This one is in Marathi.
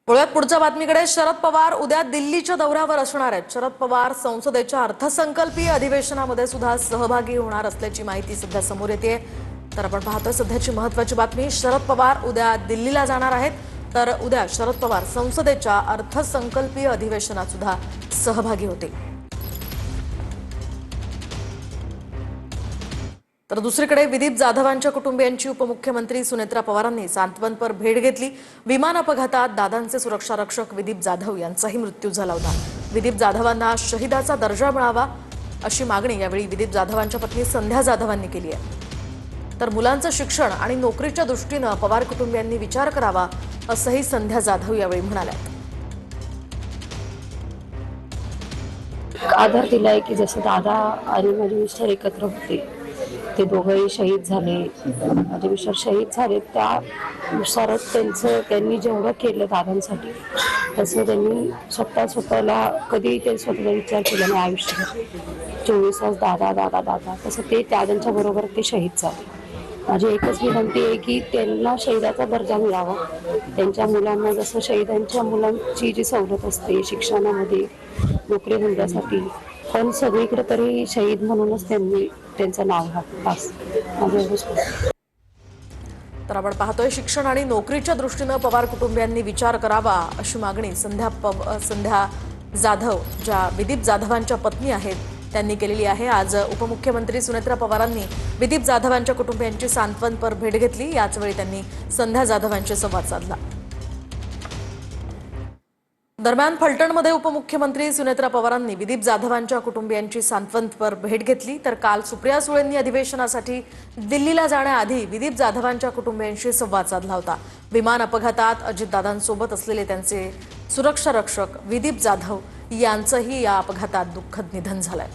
वळूयात पुढच्या बातमीकडे। शरद पवार उद्या दिल्लीच्या दौऱ्यावर असणार आहेत। शरद पवार संसदेच्या अर्थसंकल्पीय अधिवेशनामध्ये सुद्धा सहभागी होणार असल्याची माहिती सध्या समोर येते। तर आपण पाहतोय सध्याची महत्त्वाची बातमी, शरद पवार उद्या दिल्लीला जाणार आहेत। तर उद्या शरद पवार संसदेच्या अर्थसंकल्पीय अधिवेशनात सुद्धा सहभागी होतील। तर दुसरीकडे विदीप जाधवांच्या कुटुंबियांची उपमुख्यमंत्री सुनेत्रा पवारांनी सांत्वनपर भेट घेतली। विमान अपघातात दादांचे सुरक्षा रक्षक विदीप जाधव यांचाही मृत्यू झाला होता। विदीप जाधवांना शहीदाचा दर्जा मिळावा अशी मागणी यावेळी विदीप जाधवांच्या पत्नी संध्या जाधवांनी केली आहे। तर मुलांचं शिक्षण आणि नोकरीच्या दृष्टीने पवार कुटुंबियांनी विचार करावा असंही संध्या जाधव यावेळी म्हणाल्या। आधार दिलाय की जसं दादा आणि माझे मिस्टर एकत्र होते, ते दोघंही शहीद झाले, माझे मिस्टर शहीद झाले, त्यानुसारच त्यांनी जेवढं केलं दादांसाठी तसं त्यांनी स्वतःला कधीही ते स्वतःचा विचार केला नाही आयुष्यात। 24 तास दादा दादा दादा तसं ते दादांच्या बरोबर ते शहीद झाले। माझी एकच विनंती आहे की त्यांना शहीदाचा दर्जा मिळावा। त्यांच्या मुलांना जसं शहीदांच्या मुलांची जी सवलत असते शिक्षणामध्ये, नोकरी धंद्यासाठी, पण सगळीकडे तरी शहीद म्हणूनच त्यांनी त्यांचं नाव घातलं। तर आपण पाहतोय शिक्षण आणि नोकरीच्या दृष्टीने पवार कुटुंबियांनी विचार करावा अशी मागणी संध्या जाधव ज्या विदीप जाधवांच्या पत्नी आहेत त्यांनी केलेली आहे। आज उपमुख्यमंत्री सुनेत्रा पवारांनी विदीप जाधवांच्या कुटुंबियांची सांत्वनपर भेट घेतली। याच वेळी त्यांनी संध्या जाधवांशी संवाद साधला। दरम्यान फलटणमध्ये उपमुख्यमंत्री सुनेत्रा पवारांनी विदीप जाधवांच्या कुटुंबियांची सांत्वनपर भेट घेतली। तर काल सुप्रिया सुळेंनी अधिवेशनासाठी दिल्लीला जाण्याआधी विदीप जाधवांच्या कुटुंबियांशी संवाद साधला होता। विमान अपघातात अजितदादांसोबत असलेले त्यांचे सुरक्षा रक्षक विदीप जाधव यांचंही या अपघातात दुःखद निधन झालंय।